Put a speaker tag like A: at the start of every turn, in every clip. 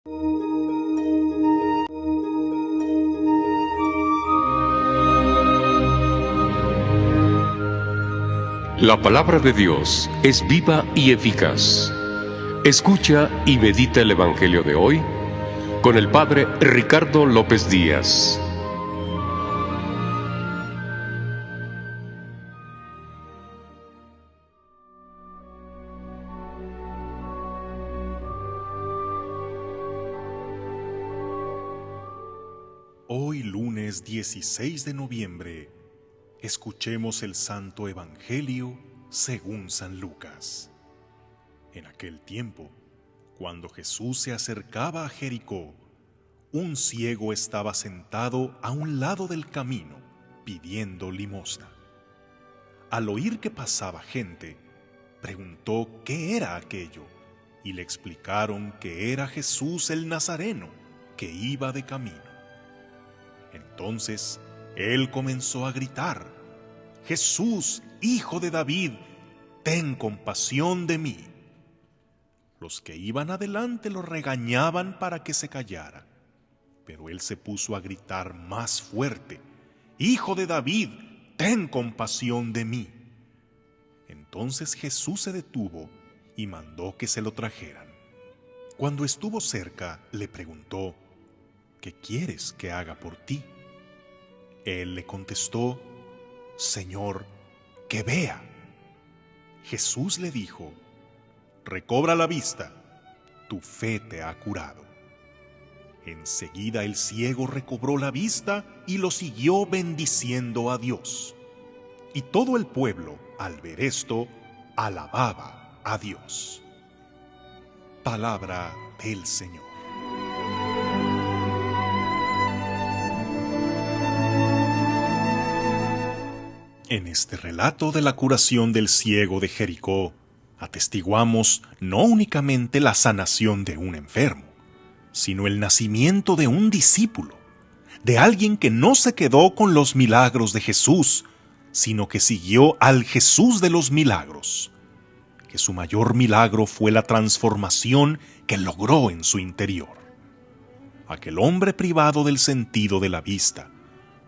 A: La palabra de Dios es viva y eficaz. Escucha y medita el Evangelio de hoy con el Padre Ricardo López Díaz.
B: Hoy lunes 16 de noviembre, escuchemos el Santo Evangelio según San Lucas. En aquel tiempo, cuando Jesús se acercaba a Jericó, un ciego estaba sentado a un lado del camino, pidiendo limosna. Al oír que pasaba gente, preguntó qué era aquello, y le explicaron que era Jesús el Nazareno, que iba de camino. Entonces él comenzó a gritar: «Jesús, hijo de David, ten compasión de mí». Los que iban adelante lo regañaban para que se callara, pero él se puso a gritar más fuerte: «Hijo de David, ten compasión de mí». Entonces Jesús se detuvo y mandó que se lo trajeran. Cuando estuvo cerca, le preguntó: «¿Qué quieres que haga por ti?». Él le contestó: «Señor, que vea». Jesús le dijo: «Recobra la vista, tu fe te ha curado». Enseguida el ciego recobró la vista y lo siguió bendiciendo a Dios. Y todo el pueblo, al ver esto, alababa a Dios. Palabra del Señor. En este relato de la curación del ciego de Jericó, atestiguamos no únicamente la sanación de un enfermo, sino el nacimiento de un discípulo, de alguien que no se quedó con los milagros de Jesús, sino que siguió al Jesús de los milagros, que su mayor milagro fue la transformación que logró en su interior. Aquel hombre privado del sentido de la vista,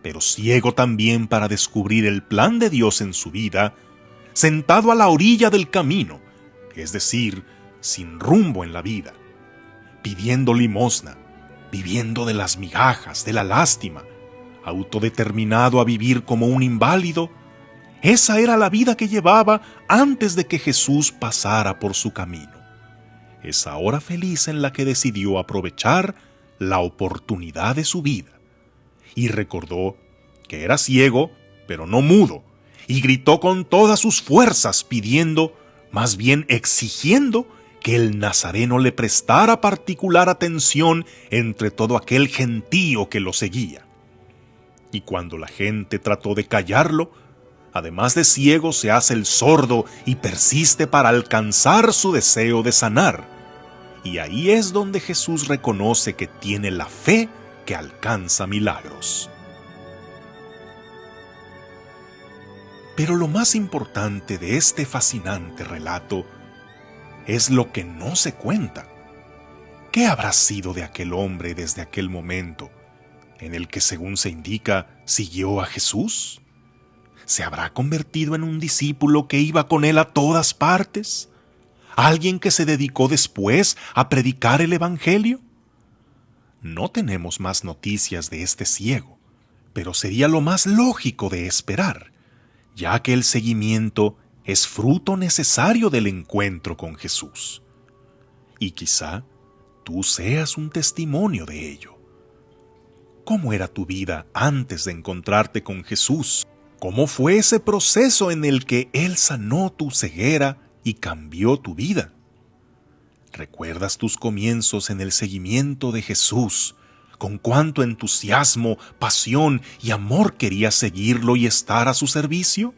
B: pero ciego también para descubrir el plan de Dios en su vida, sentado a la orilla del camino, es decir, sin rumbo en la vida, pidiendo limosna, viviendo de las migajas, de la lástima, autodeterminado a vivir como un inválido. Esa era la vida que llevaba antes de que Jesús pasara por su camino. Esa hora feliz en la que decidió aprovechar la oportunidad de su vida. Y recordó que era ciego, pero no mudo, y gritó con todas sus fuerzas pidiendo, más bien exigiendo, que el Nazareno le prestara particular atención entre todo aquel gentío que lo seguía. Y cuando la gente trató de callarlo, además de ciego se hace el sordo y persiste para alcanzar su deseo de sanar. Y ahí es donde Jesús reconoce que tiene la fe que alcanza milagros. Pero lo más importante de este fascinante relato es lo que no se cuenta. ¿Qué habrá sido de aquel hombre desde aquel momento en el que, según se indica, siguió a Jesús? ¿Se habrá convertido en un discípulo que iba con él a todas partes? ¿Alguien que se dedicó después a predicar el Evangelio? No tenemos más noticias de este ciego, pero sería lo más lógico de esperar, ya que el seguimiento es fruto necesario del encuentro con Jesús. Y quizá tú seas un testimonio de ello. ¿Cómo era tu vida antes de encontrarte con Jesús? ¿Cómo fue ese proceso en el que Él sanó tu ceguera y cambió tu vida? ¿Recuerdas tus comienzos en el seguimiento de Jesús? ¿Con cuánto entusiasmo, pasión y amor querías seguirlo y estar a su servicio?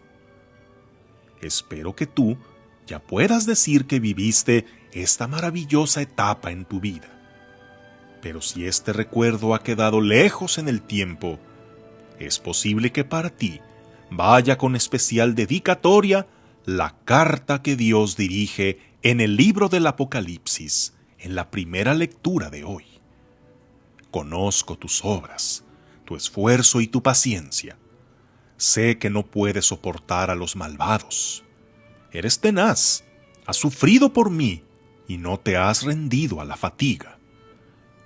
B: Espero que tú ya puedas decir que viviste esta maravillosa etapa en tu vida. Pero si este recuerdo ha quedado lejos en el tiempo, es posible que para ti vaya con especial dedicatoria la carta que Dios dirige en el libro del Apocalipsis, en la primera lectura de hoy. Conozco tus obras, tu esfuerzo y tu paciencia. Sé que no puedes soportar a los malvados. Eres tenaz, has sufrido por mí y no te has rendido a la fatiga.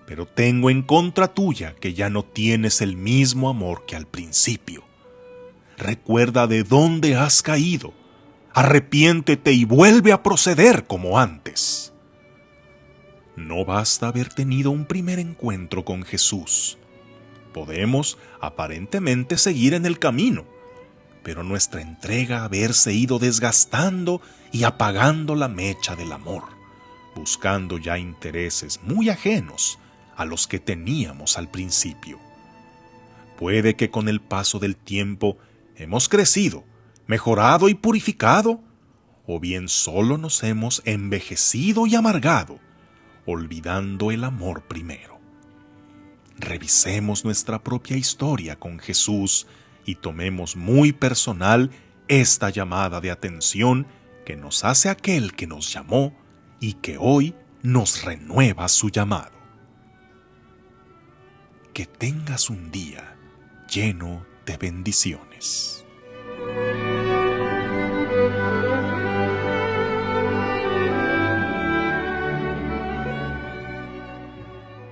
B: Pero tengo en contra tuya que ya no tienes el mismo amor que al principio. Recuerda de dónde has caído. Arrepiéntete y vuelve a proceder como antes. No basta haber tenido un primer encuentro con Jesús. Podemos aparentemente seguir en el camino, pero nuestra entrega haberse ido desgastando y apagando la mecha del amor, buscando ya intereses muy ajenos a los que teníamos al principio. Puede que con el paso del tiempo hemos crecido, mejorado y purificado, o bien solo nos hemos envejecido y amargado, olvidando el amor primero. Revisemos nuestra propia historia con Jesús y tomemos muy personal esta llamada de atención que nos hace aquel que nos llamó y que hoy nos renueva su llamado. Que tengas un día lleno de bendiciones.